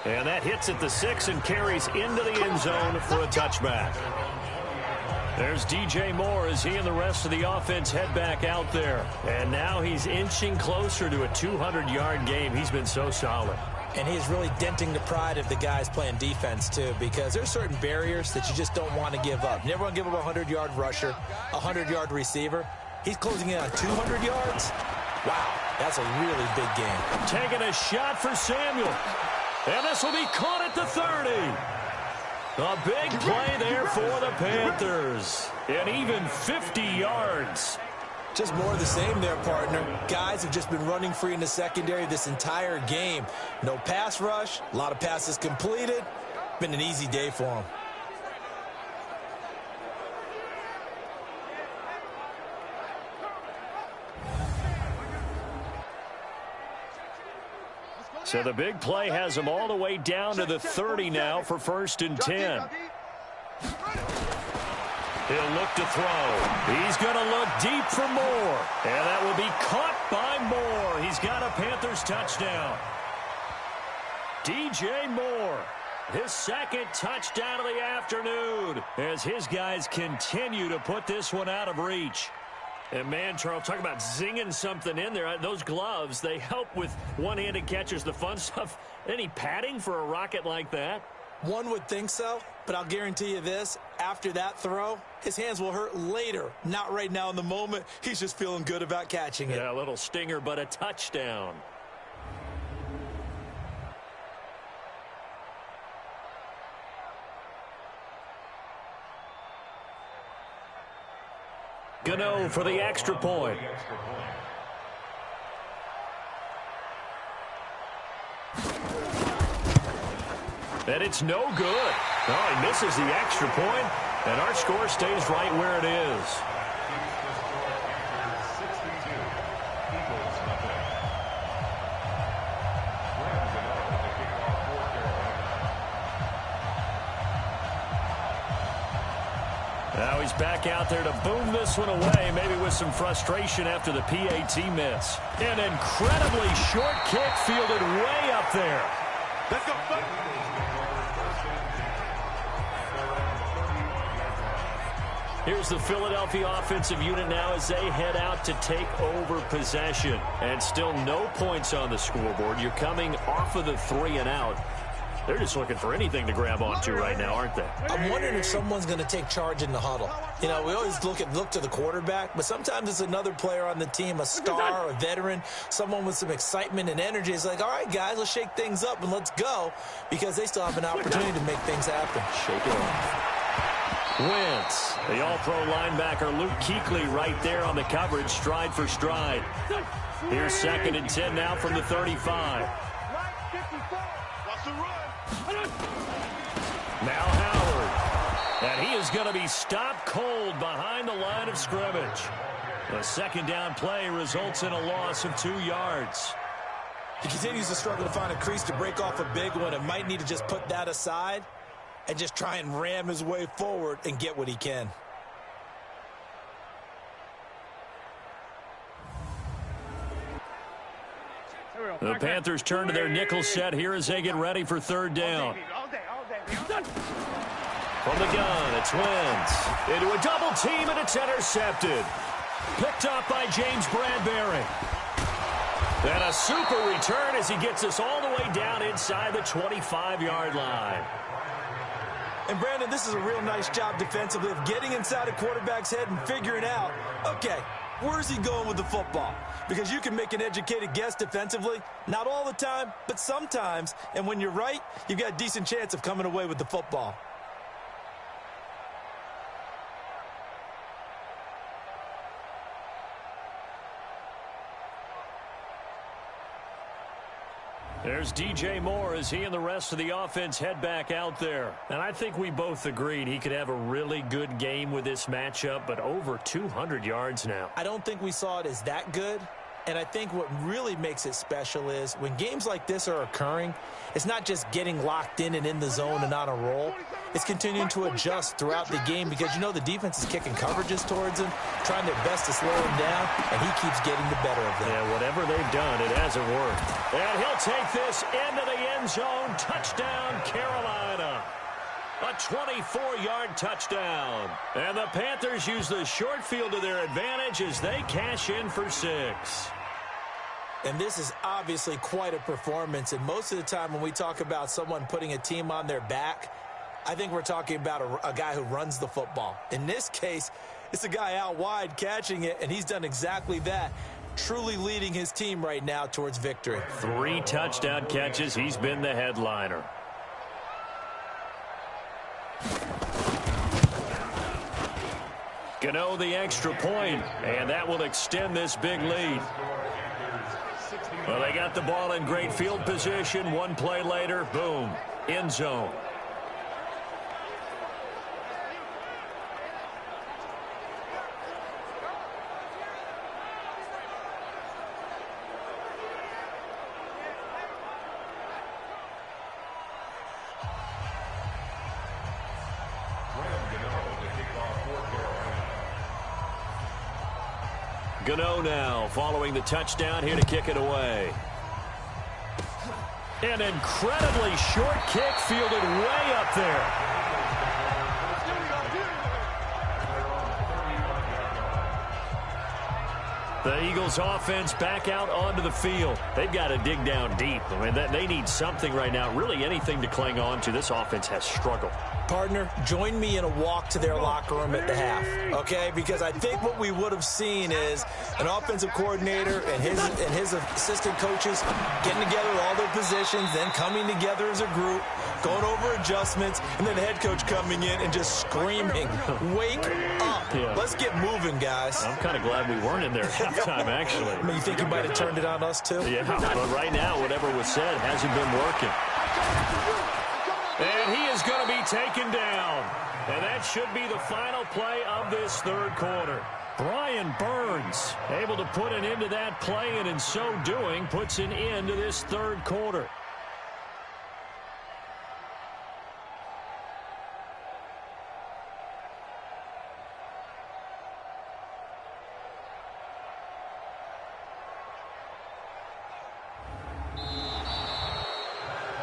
And that hits at the 6 and carries into the end zone for a touchback. There's DJ Moore as he and the rest of the offense head back out there. And now he's inching closer to a 200-yard game. He's been so solid. And he's really denting the pride of the guys playing defense, too, because there's certain barriers that you just don't want to give up. You never want to give up a 100-yard rusher, a 100-yard receiver. He's closing in on 200 yards. Wow, that's a really big game. Taking a shot for Samuel. And this will be caught at the 30. A big play there for the Panthers. And even 50 yards. Just more of the same there, partner. Guys have just been running free in the secondary this entire game. No pass rush, a lot of passes completed. Been an easy day for them. So the big play has him all the way down to the 30 now for 1st and 10. He'll look to throw. He's going to look deep for Moore. And that will be caught by Moore. He's got a Panthers touchdown. DJ Moore, his second touchdown of the afternoon as his guys continue to put this one out of reach. And, man, Charles, talk about zinging something in there. Those gloves, they help with one-handed catches, the fun stuff. Any padding for a rocket like that? One would think so, but I'll guarantee you this. After that throw, his hands will hurt later. Not right now in the moment. He's just feeling good about catching it. Yeah, a little stinger, but a touchdown. Gano for the extra point. And it's no good. Oh, he misses the extra point, and our score stays right where it is. Now he's back out there to boom this one away, maybe with some frustration after the PAT miss. An incredibly short kick fielded way up there. Let's go. Here's the Philadelphia offensive unit now as they head out to take over possession. And still no points on the scoreboard. You're coming off of the 3 and out. They're just looking for anything to grab onto right now, aren't they? I'm wondering if someone's going to take charge in the huddle. You know, we always look to the quarterback, but sometimes it's another player on the team, a star, a veteran, someone with some excitement and energy. It's like, all right, guys, let's shake things up and let's go, because they still have an opportunity to make things happen. Shake it off. Wentz, the all-pro linebacker Luke Kuechly right there on the coverage, stride for stride. Here's 2nd and 10 now from the 35. Now Howard. And he is going to be stopped cold behind the line of scrimmage. The 2nd down play results in a loss of 2 yards. He continues to struggle to find a crease to break off a big one, and might need to just put that aside and just try and ram his way forward and get what he can. The Panthers turn to their nickel set here as they get ready for 3rd down. From the gun, it's Wentz. Into a double team, and it's intercepted. Picked up by James Bradbury. And a super return as he gets us all the way down inside the 25-yard line. And, Brandon, this is a real nice job defensively of getting inside a quarterback's head and figuring out, okay, where's he going with the football? Because you can make an educated guess defensively. Not all the time, but sometimes. And when you're right, you've got a decent chance of coming away with the football. There's DJ Moore as he and the rest of the offense head back out there. And I think we both agreed he could have a really good game with this matchup, but over 200 yards now. I don't think we saw it as that good. And I think what really makes it special is when games like this are occurring, it's not just getting locked in and in the zone and on a roll. It's continuing to adjust throughout the game because, you know, the defense is kicking coverages towards him, trying their best to slow him down, and he keeps getting the better of them. Yeah, whatever they've done, it hasn't worked. And he'll take this into the end zone. Touchdown, Carolina. A 24-yard touchdown. And the Panthers use the short field to their advantage as they cash in for 6. And this is obviously quite a performance. And most of the time when we talk about someone putting a team on their back, I think we're talking about a guy who runs the football. In this case, it's a guy out wide catching it, and he's done exactly that, truly leading his team right now towards victory. 3 touchdown catches. He's been the headliner. Gano the extra point, and that will extend this big lead. Well, they got the ball in great field position. 1 play later, boom, end zone. Gano now following the touchdown here to kick it away. An incredibly short kick fielded way up there. The Eagles offense back out onto the field. They've got to dig down deep. I mean, they need something right now, really anything to cling on to. This offense has struggled. Partner, join me in a walk to their locker room at the half, okay? Because I think what we would have seen is an offensive coordinator and his assistant coaches getting together all their positions, then coming together as a group, going over adjustments, and then the head coach coming in and just screaming, wake up. Yeah. Let's get moving, guys. I'm kind of glad we weren't in there at halftime, actually. I mean, you think you might have turned it on us, too? Yeah, but right now, whatever was said hasn't been working. And he is going to be taken down. And that should be the final play of this 3rd quarter. Brian Burns able to put an end to that play, and in so doing, puts an end to this 3rd quarter.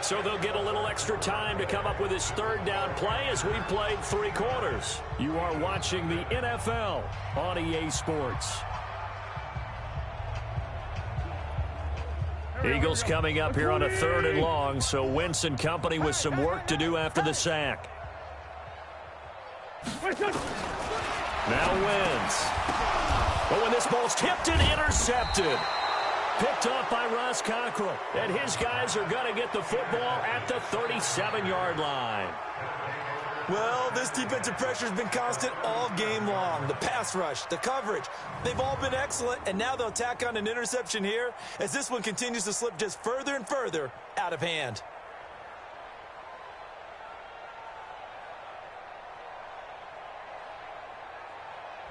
So they'll get a little extra time to come up with his 3rd down play as we've played 3 quarters. You are watching the NFL on EA Sports. Eagles coming up here on a 3rd and long, so Wentz and company with some work to do after the sack. Now Wentz. But when this ball's tipped and intercepted. Picked off by Ross Cockrell. And his guys are going to get the football at the 37-yard line. Well, this defensive pressure has been constant all game long. The pass rush, the coverage, they've all been excellent, and now they'll tack on an interception here as this one continues to slip just further and further out of hand.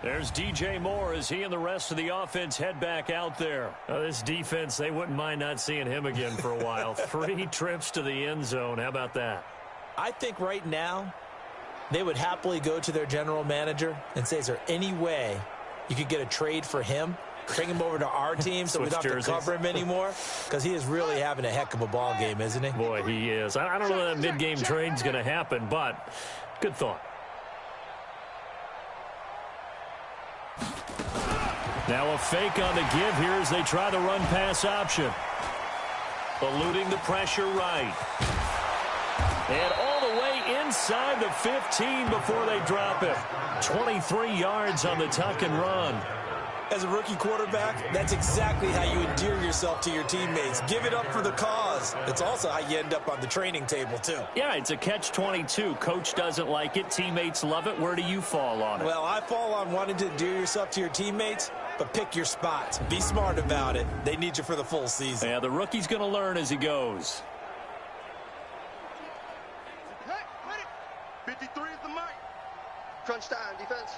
There's DJ Moore as he and the rest of the offense head back out there. This defense, they wouldn't mind not seeing him again for a while. 3 trips to the end zone. How about that? I think right now they would happily go to their general manager and say, is there any way you could get a trade for him? Bring him over to our team so we don't have to cover him anymore? Because he is really having a heck of a ball game, isn't he? Boy, he is. I don't know that mid-game trade's going to happen, but good thought. Now a fake on the give here as they try the run-pass option. Eluding the pressure right. And all the way inside the 15 before they drop it. 23 yards on the tuck and run. As a rookie quarterback, that's exactly how you endear yourself to your teammates. Give it up for the cause. It's also how you end up on the training table, too. Yeah, it's a catch-22. Coach doesn't like it. Teammates love it. Where do you fall on it? Well, I fall on wanting to endear yourself to your teammates, but pick your spots. Be smart about it. They need you for the full season. Yeah, the rookie's going to learn as he goes. 53 is the mic. Crunch time, defense.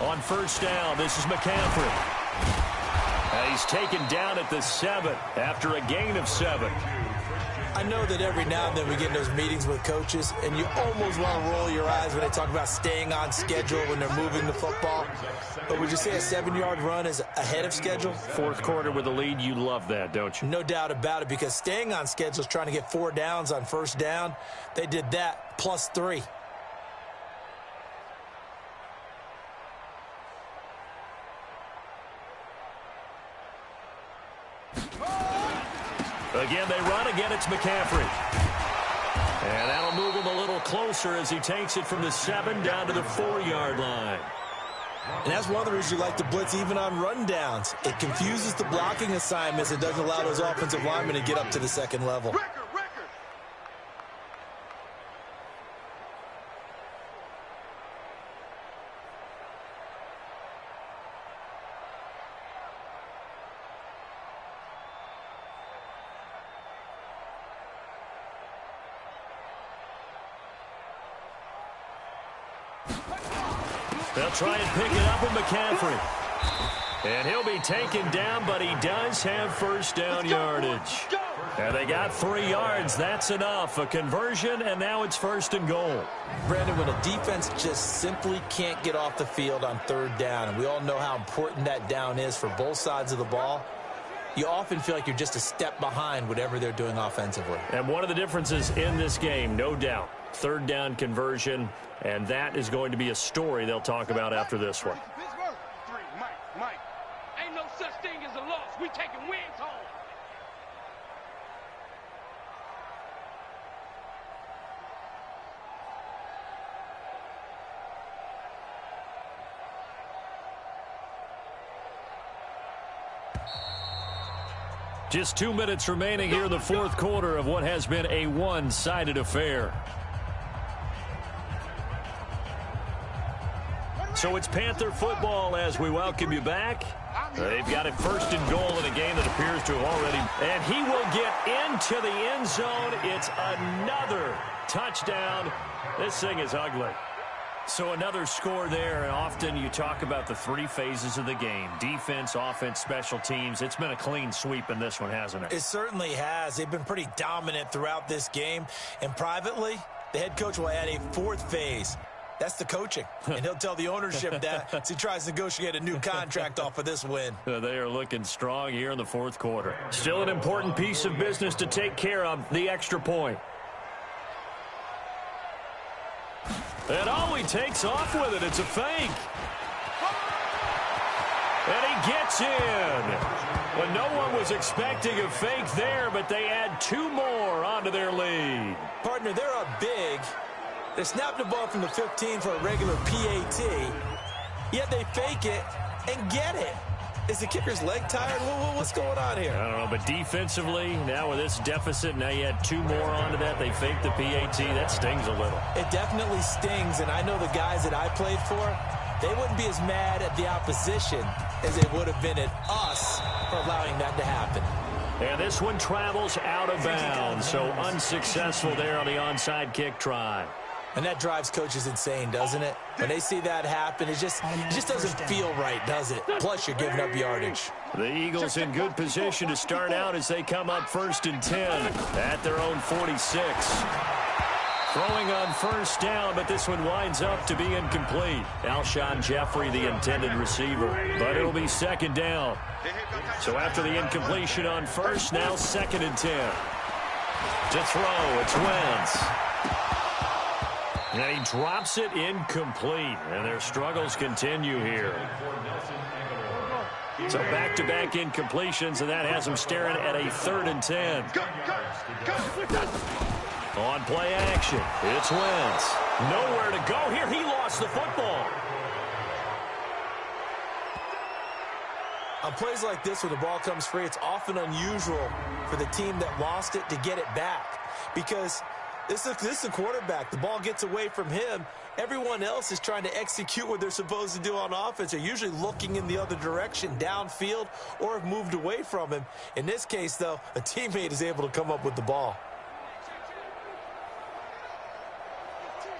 On first down, this is McCaffrey. He's taken down at the 7 after a gain of 7. I know that every now and then we get in those meetings with coaches, and you almost want to roll your eyes when they talk about staying on schedule when they're moving the football. But would you say a 7-yard run is ahead of schedule? Fourth quarter with a lead, you love that, don't you? No doubt about it, because staying on schedule is trying to get 4 downs on first down. They did that plus 3. Again, they run. Again, it's McCaffrey. And that'll move him a little closer as he takes it from the 7 down to the 4-yard line. And that's one of the reasons you like to blitz even on run downs. It confuses the blocking assignments. It doesn't allow those offensive linemen to get up to the second level. They'll try and pick it up with McCaffrey. And he'll be taken down, but he does have first down yardage. And they got 3 yards. That's enough. A conversion, and now it's 1st and goal. Brandon, when a defense just simply can't get off the field on 3rd down, and we all know how important that down is for both sides of the ball, you often feel like you're just a step behind whatever they're doing offensively. And one of the differences in this game, no doubt, 3rd down conversion, and that is going to be a story they'll talk about after this one. Mike. Ain't no such thing as a loss. We taking wins home. Just 2 minutes remaining here in the 4th quarter of what has been a one-sided affair. So it's Panther football as we welcome you back. They've got it 1st and goal in a game that appears to have already. And he will get into the end zone. It's another touchdown. This thing is ugly. So another score there, and often you talk about the 3 phases of the game. Defense, offense, special teams. It's been a clean sweep in this one, hasn't it? It certainly has. They've been pretty dominant throughout this game. And privately, the head coach will add a 4th phase. That's the coaching. And he'll tell the ownership that as he tries to negotiate a new contract off of this win. They are looking strong here in the fourth quarter. Still an important piece of business to take care of, the extra point. And he takes off with it. It's a fake. And he gets in. Well, no one was expecting a fake there, but they add 2 more onto their lead. Partner, they're up big. They snapped the ball from the 15 for a regular PAT, yet they fake it and get it. Is the kicker's leg tired? What's going on here? I don't know, but defensively, now with this deficit, now you add 2 more onto that. They fake the PAT. That stings a little. It definitely stings, and I know the guys that I played for, they wouldn't be as mad at the opposition as they would have been at us for allowing that to happen. And this one travels out of bounds, so unsuccessful there on the onside kick try. And that drives coaches insane, doesn't it? When they see that happen, it just doesn't feel right, does it? Plus, you're giving up yardage. The Eagles in good position to start out as they come up 1st and 10 at their own 46. Throwing on first down, but this one winds up to be incomplete. Alshon Jeffrey, the intended receiver, but it'll be 2nd down. So after the incompletion on first, now 2nd and 10. To throw, it's Wentz. And he drops it incomplete, and their struggles continue here. So back-to-back incompletions, and that has them staring at a 3rd and 10. On play action, it's Wentz. Nowhere to go here. He lost the football. On plays like this where the ball comes free, it's often unusual for the team that lost it to get it back. Because this is a quarterback. The ball gets away from him. Everyone else is trying to execute what they're supposed to do on offense. They're usually looking in the other direction, downfield, or have moved away from him. In this case, though, a teammate is able to come up with the ball.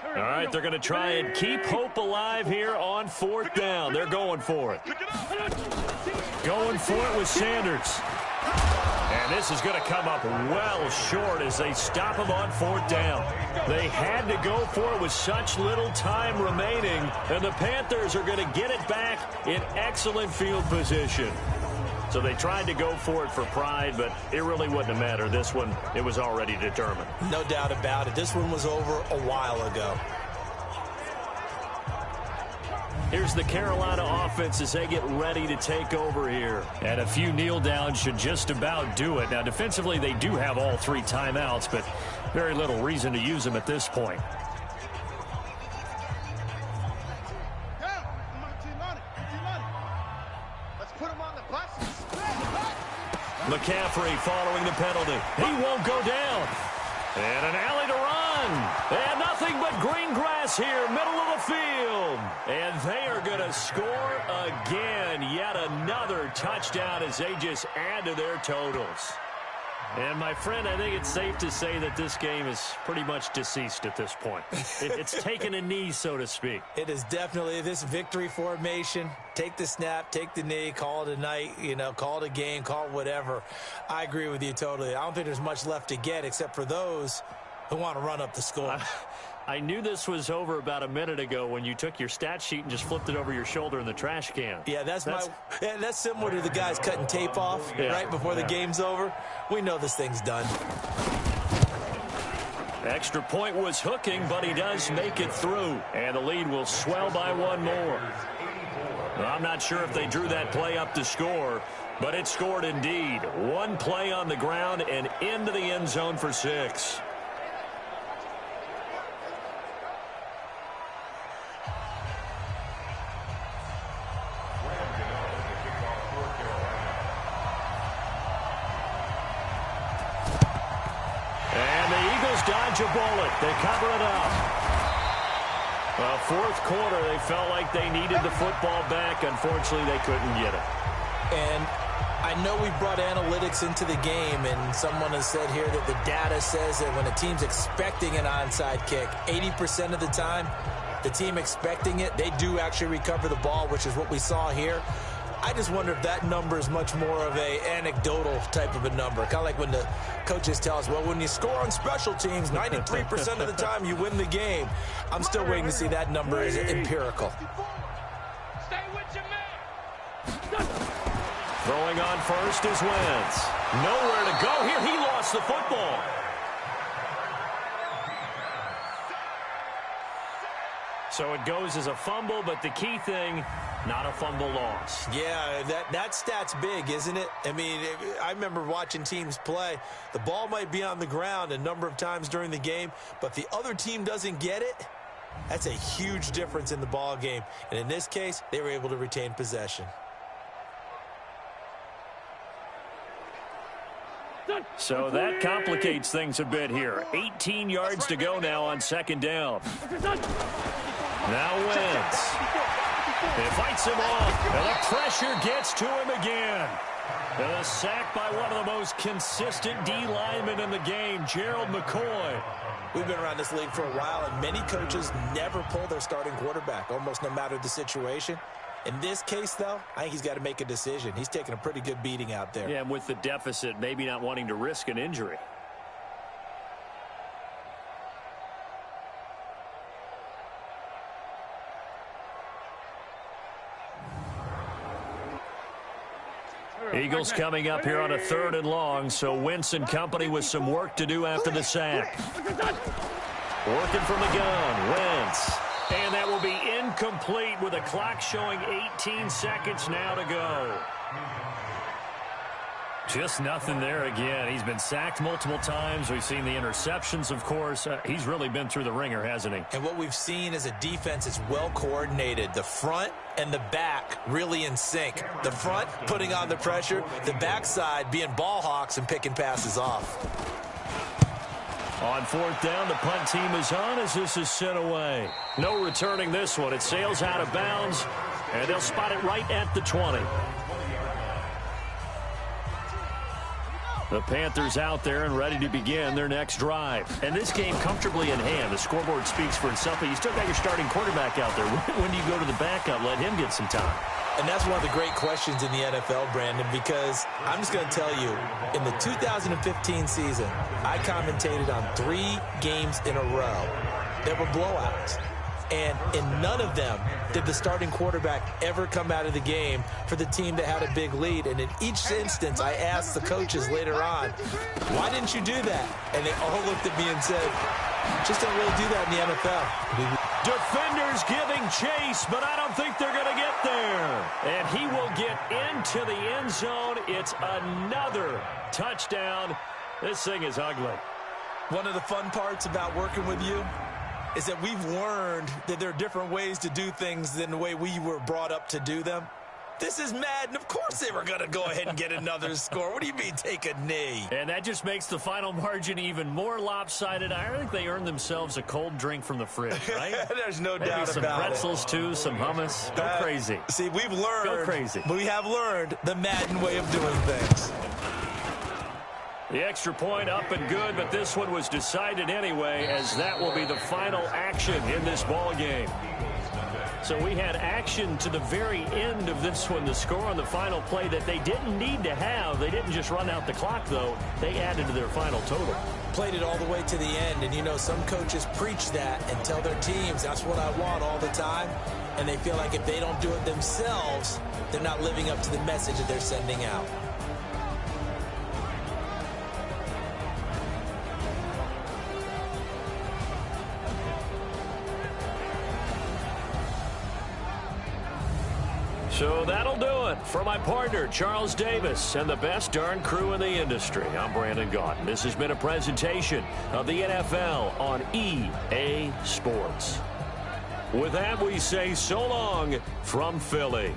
All right, they're going to try and keep hope alive here on 4th down. They're going for it. Going for it with Sanders. And this is going to come up well short as they stop him on 4th down. They had to go for it with such little time remaining, and the Panthers are going to get it back in excellent field position. So they tried to go for it for pride, but it really wouldn't have mattered. This one, it was already determined. No doubt about it. This one was over a while ago. Here's the Carolina offense as they get ready to take over here. And a few kneel downs should just about do it. Now, defensively, they do have all 3 timeouts, but very little reason to use them at this point. McCaffrey following the penalty. He won't go down. And an alley to run. And nothing but green grass here, middle of the field. And they are going to score again. Yet another touchdown as they just add to their totals. And, my friend, I think it's safe to say that this game is pretty much deceased at this point. It's taken a knee, so to speak. It is definitely this victory formation. Take the snap, take the knee, call it a night, call it a game, call it whatever. I agree with you totally. I don't think there's much left to get except for those who want to run up the score. I knew this was over about a minute ago when you took your stat sheet and just flipped it over your shoulder in the trash can. Yeah, that's similar to the guys cutting tape off right before the game's over. We know this thing's done. Extra point was hooking, but he does make it through. And the lead will swell by 1 more. Well, I'm not sure if they drew that play up to score, but it scored indeed. 1 play on the ground and into the end zone for 6. Dodge a bullet. They cover it up. Well, 4th quarter, they felt like they needed the football back. Unfortunately, they couldn't get it. And I know we brought analytics into the game, and someone has said here that the data says that when a team's expecting an onside kick, 80% of the time, the team expecting it, they do actually recover the ball, which is what we saw here. I just wonder if that number is much more of a anecdotal type of a number. Kind of like when the coaches tell us, well, when you score on special teams, 93% of the time you win the game. I'm still waiting to see that number is empirical. Stay with your man. Throwing on first is Wentz. Nowhere to go here. He lost the football. So it goes as a fumble, but the key thing, not a fumble loss. Yeah, that stat's big, isn't it? I mean, I remember watching teams play. The ball might be on the ground a number of times during the game, but the other team doesn't get it. That's a huge difference in the ball game. And in this case, they were able to retain possession. So that complicates things a bit here. 18 yards to go now on second down. Now Wentz. He fights him off, and the pressure gets to him again. And a sack by one of the most consistent D linemen in the game, Gerald McCoy. We've been around this league for a while, and many coaches never pull their starting quarterback, almost no matter the situation. In this case, though, I think he's got to make a decision. He's taking a pretty good beating out there. Yeah, and with the deficit, maybe not wanting to risk an injury. Eagles coming up here on a 3rd and long, so Wentz and company with some work to do after the sack. Working from the gun, Wentz. And that will be incomplete with a clock showing 18 seconds now to go. Just nothing there again. He's been sacked multiple times. We've seen the interceptions, of course. He's really been through the ringer, hasn't he? And what we've seen is a defense that's well coordinated. The front and the back really in sync. The front putting on the pressure. The backside being ball hawks and picking passes off. On 4th down, the punt team is on as this is sent away. No returning this one. It sails out of bounds, and they'll spot it right at the 20. The Panthers out there and ready to begin their next drive. And this game comfortably in hand. The scoreboard speaks for itself, but you still got your starting quarterback out there. When do you go to the backup? Let him get some time. And that's one of the great questions in the NFL, Brandon, because I'm just going to tell you, in the 2015 season, I commentated on 3 games in a row that were blowouts. And in none of them did the starting quarterback ever come out of the game for the team that had a big lead. And in each instance, I asked the coaches later on, why didn't you do that? And they all looked at me and said, just don't really do that in the NFL. Defenders giving chase, but I don't think they're going to get there. And he will get into the end zone. It's another touchdown. This thing is ugly. One of the fun parts about working with you is that we've learned that there are different ways to do things than the way we were brought up to do them. This is Madden. Of course they were going to go ahead and get another score. What do you mean take a knee? And that just makes the final margin even more lopsided. I think they earned themselves a cold drink from the fridge, right? There's no Maybe doubt some about pretzels, too, some hummus. Go crazy. See, we've learned. Go crazy. We have learned the Madden way of doing things. The extra point up and good, but this one was decided anyway, as that will be the final action in this ball game. So we had action to the very end of this one, the score on the final play that they didn't need to have. They didn't just run out the clock, though. They added to their final total. Played it all the way to the end, and you know, some coaches preach that and tell their teams, that's what I want all the time, and they feel like if they don't do it themselves, they're not living up to the message that they're sending out. So that'll do it for my partner, Charles Davis, and the best darn crew in the industry. I'm Brandon Gaudin. This has been a presentation of the NFL on EA Sports. With that, we say so long from Philly.